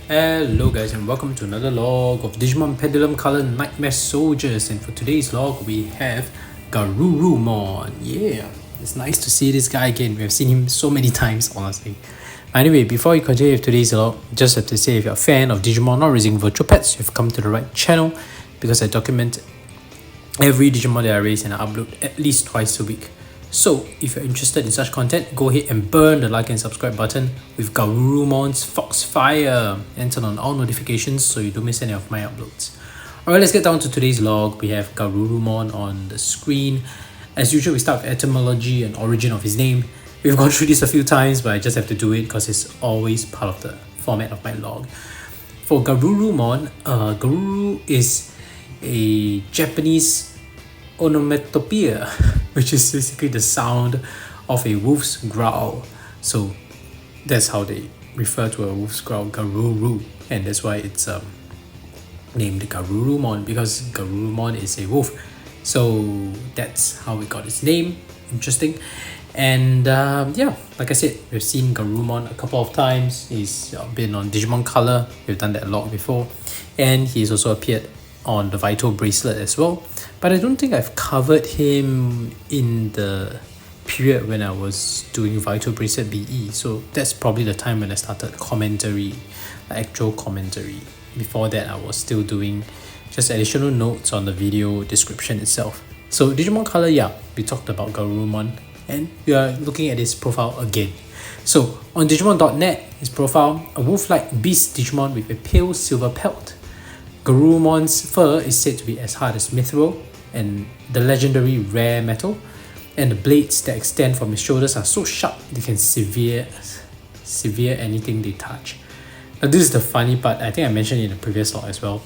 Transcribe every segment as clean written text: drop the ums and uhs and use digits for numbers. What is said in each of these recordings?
Hello guys and welcome to another log of Digimon Pendulum Color Nightmare Soldiers, and for today's log we have Garurumon. Yeah, it's nice to see this guy again. We have seen him so many times honestly. Anyway, before we continue with today's log, just have to say if you're a fan of Digimon or raising virtual pets, you've come to the right channel because I document every Digimon that I raise and I upload at least twice a week. So, if you're interested in such content, go ahead and burn the like and subscribe button with Garurumon's Foxfire and turn on all notifications so you don't miss any of my uploads. Alright, let's get down to today's log. We have Garurumon on the screen. As usual, we start with etymology and origin of his name. We've gone through this a few times, but I just have to do it because it's always part of the format of my log. For Garurumon, Garuru is a Japanese onomatopoeia, which is basically the sound of a wolf's growl. So that's how they refer to a wolf's growl, Garuru, and that's why it's named Garurumon, because Garurumon is a wolf. So that's how it got its name. Interesting. And yeah, like I said, we've seen Garurumon a couple of times. He's been on Digimon Color. We've done that a lot before, and he's also appeared on the Vital Bracelet as well, but I don't think I've covered him in the period when I was doing Vital Bracelet BE, so that's probably the time when I started commentary, actual commentary. Before that, I was still doing just additional notes on the video description itself. So Digimon Color, yeah, we talked about Garurumon, and we are looking at his profile again. So on Digimon.net, his profile, a wolf-like beast Digimon with a pale silver pelt. Garurumon's fur is said to be as hard as mithril and the legendary rare metal, and the blades that extend from his shoulders are so sharp they can sever anything they touch. Now this is the funny part, I think I mentioned in the previous log as well.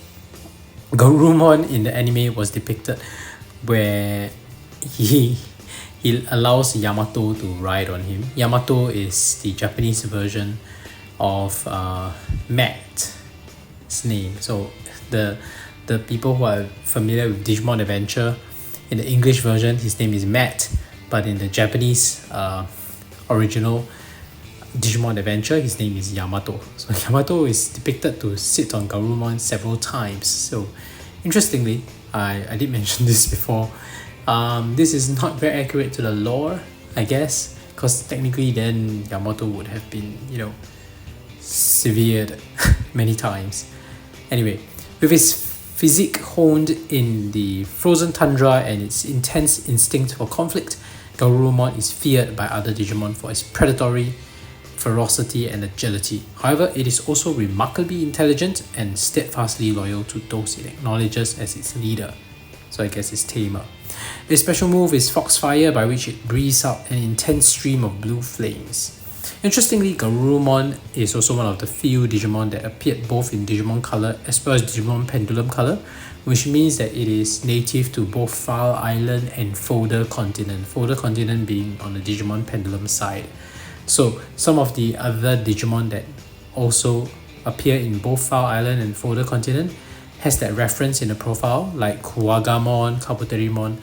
Garurumon in the anime was depicted where he allows Yamato to ride on him. Yamato is the Japanese version of Matt's name. So the people who are familiar with Digimon Adventure, in the English version his name is Matt, but in the Japanese original Digimon Adventure his name is Yamato. So Yamato is depicted to sit on Garurumon several times. So interestingly, I did mention this before, this is not very accurate to the lore, I guess, because technically then Yamato would have been, severed many times. Anyway, with his physique honed in the frozen tundra and its intense instinct for conflict, Garurumon is feared by other Digimon for its predatory ferocity and agility. However, it is also remarkably intelligent and steadfastly loyal to those it acknowledges as its leader. So I guess it's tamer. Its special move is Foxfire, by which it breathes out an intense stream of blue flames. Interestingly, Garurumon is also one of the few Digimon that appeared both in Digimon Color as well as Digimon Pendulum Color, which means that it is native to both File Island and Folder Continent. Folder Continent being on the Digimon Pendulum side. So some of the other Digimon that also appear in both File Island and Folder Continent has that reference in the profile, like Kuwagamon, Kabuterimon,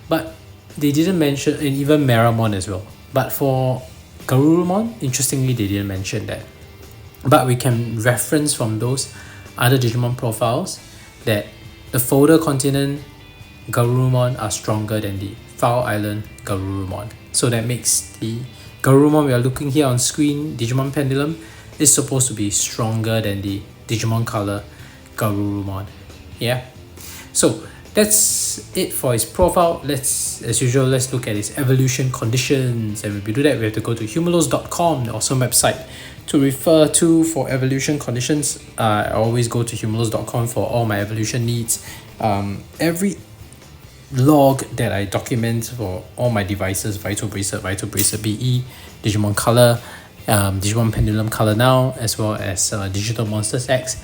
but they didn't mention, and even Meramon as well. But for Garurumon, interestingly, they didn't mention that. But we can reference from those other Digimon profiles that the Folder Continent Garurumon are stronger than the File Island Garurumon. So that makes the Garurumon we are looking here on screen, Digimon Pendulum, is supposed to be stronger than the Digimon Color Garurumon. Yeah. So that's it for his profile. As usual, let's look at his evolution conditions. And if we do that, we have to go to humulos.com, the awesome website to refer to for evolution conditions. I always go to humulos.com for all my evolution needs. Every log that I document for all my devices, Vital Bracelet BE, Digimon Color, Digimon Pendulum Color now, as well as Digital Monsters X,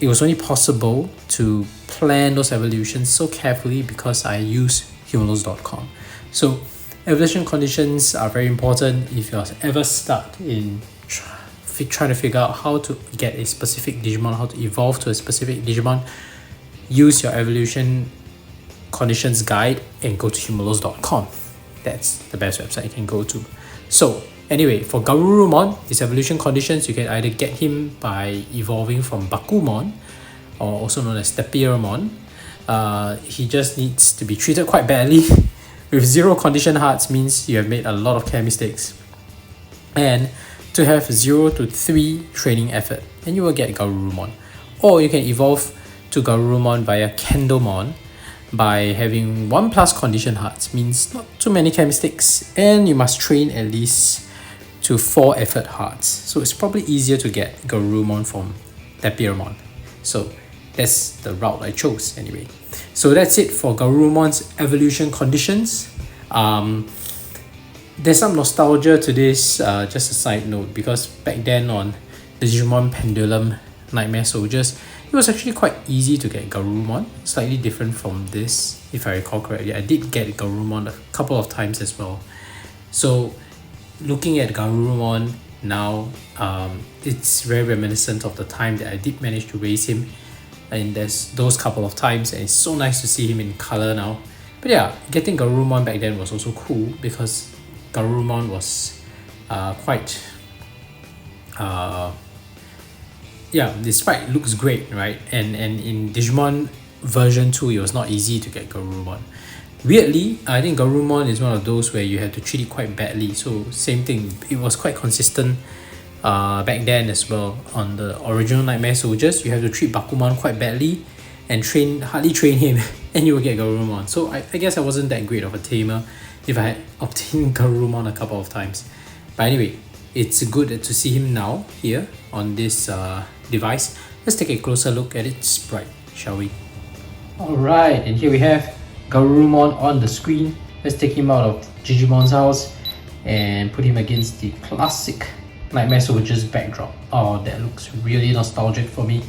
it was only possible to plan those evolutions so carefully because I use humulos.com. So evolution conditions are very important if you're ever stuck in trying to figure out how to get a specific Digimon, how to evolve to a specific Digimon. Use your evolution conditions guide and go to humulos.com. That's the best website you can go to. So Anyway, for Garurumon, his evolution conditions, you can either get him by evolving from Bakumon, or also known as Tapiromon. He just needs to be treated quite badly. With 0 condition hearts means you have made a lot of care mistakes. And to have 0 to 3 training effort, and you will get Garurumon. Or you can evolve to Garurumon via Candlemon by having 1+ condition hearts, means not too many care mistakes, and you must train at least to 4 effort hearts. So it's probably easier to get Garurumon from Tapiromon. So that's the route I chose anyway. So that's it for Garurumon's evolution conditions. There's some nostalgia to this, just a side note, because back then on the Digimon Pendulum Nightmare Soldiers, it was actually quite easy to get Garurumon, slightly different from this, if I recall correctly. I did get Garurumon a couple of times as well. So looking at Garurumon now, it's very reminiscent of the time that I did manage to raise him, and there's those couple of times, and it's so nice to see him in color now. But yeah, getting Garurumon back then was also cool because Garurumon was quite the sprite looks great, right? And in Digimon version 2, it was not easy to get Garurumon. Weirdly, I think Garurumon is one of those where you have to treat it quite badly. So same thing, it was quite consistent back then as well. On the original Nightmare Soldiers, you have to treat Bakumon quite badly and hardly train him and you will get Garurumon. So I guess I wasn't that great of a tamer if I had obtained Garurumon a couple of times. But anyway, it's good to see him now here on this device. Let's take a closer look at its sprite, shall we? Alright, and here we have Garurumon on the screen. Let's take him out of Digimon's house and put him against the classic Nightmare Soldiers backdrop. Oh, that looks really nostalgic for me.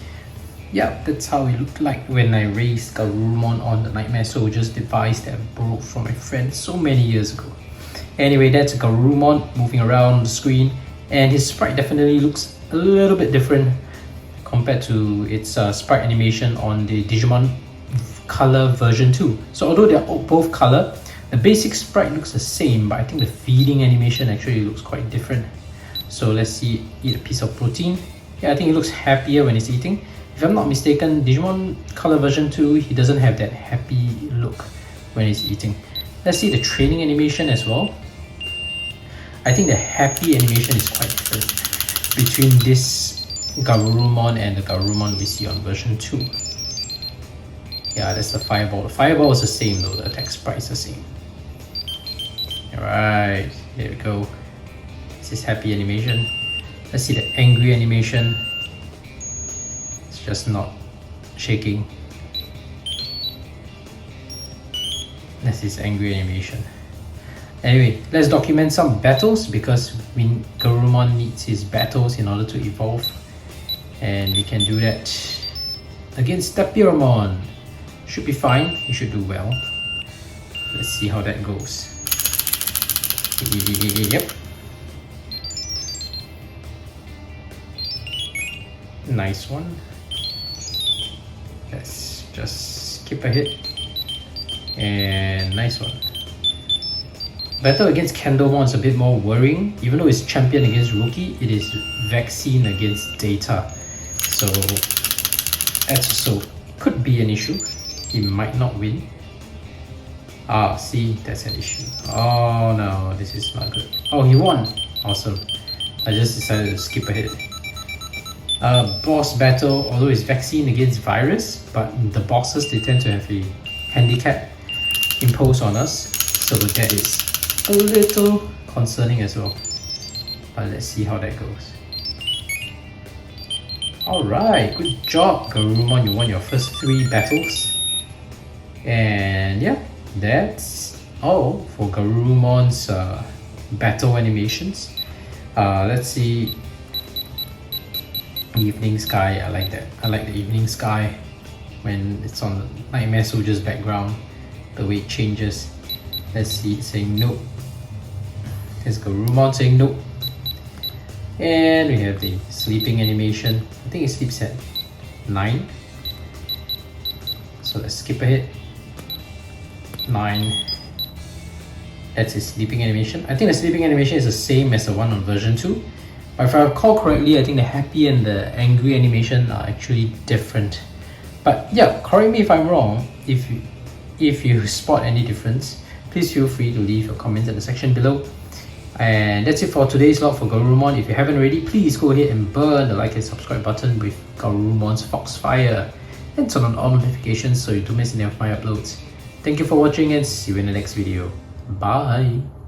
Yeah, that's how it looked like when I raised Garurumon on the Nightmare Soldiers device that I borrowed from my friend so many years ago. Anyway, that's Garurumon moving around the screen, and his sprite definitely looks a little bit different compared to its sprite animation on the Digimon Color version 2. So although they're both color, the basic sprite looks the same, but I think the feeding animation actually looks quite different. So let's see, eat a piece of protein. Yeah, I think it looks happier when it's eating. If I'm not mistaken, Digimon Color version 2, he doesn't have that happy look when he's eating. Let's see the training animation as well. I think the happy animation is quite different between this Garurumon and the Garurumon we see on version 2. Yeah, that's the fireball. The fireball is the same though, the attack sprite is the same. Alright, there we go. This is happy animation. Let's see the angry animation. It's just not shaking. This is angry animation. Anyway, let's document some battles because Garurumon needs his battles in order to evolve. And we can do that against Tapiromon. Should be fine, he should do well. Let's see how that goes. Yep. Nice one. Let's just skip ahead. And nice one. Battle against Candlemon is a bit more worrying. Even though it's champion against rookie, it is vaccine against data. So that's also could be an issue. He might not win. Ah, see, that's an issue. Oh no, this is not good. Oh, he won. Awesome. I just decided to skip ahead. Boss battle, although it's vaccine against virus, but the bosses, they tend to have a handicap imposed on us. So that is a little concerning as well. But let's see how that goes. Alright, good job Garurumon, you won your first 3 battles. And yeah, that's all for Garurumon's battle animations. Let's see. Evening sky, I like that. I like the evening sky when it's on the Nightmare Soldiers background, the way it changes. Let's see, it's saying no. There's Garurumon saying no. And we have the sleeping animation. I think it sleeps at 9. So let's skip ahead. 9. That's his sleeping animation. I think the sleeping animation is the same as the one on version 2. But if I recall correctly, I think the happy and the angry animation are actually different. But yeah, correct me if I'm wrong. If you spot any difference, please feel free to leave your comments in the section below. And that's it for today's log for Garurumon. If you haven't already, please go ahead and burn the like and subscribe button with Garurumon's Foxfire. And turn on all notifications so you don't miss any of my uploads. Thank you for watching and see you in the next video. Bye!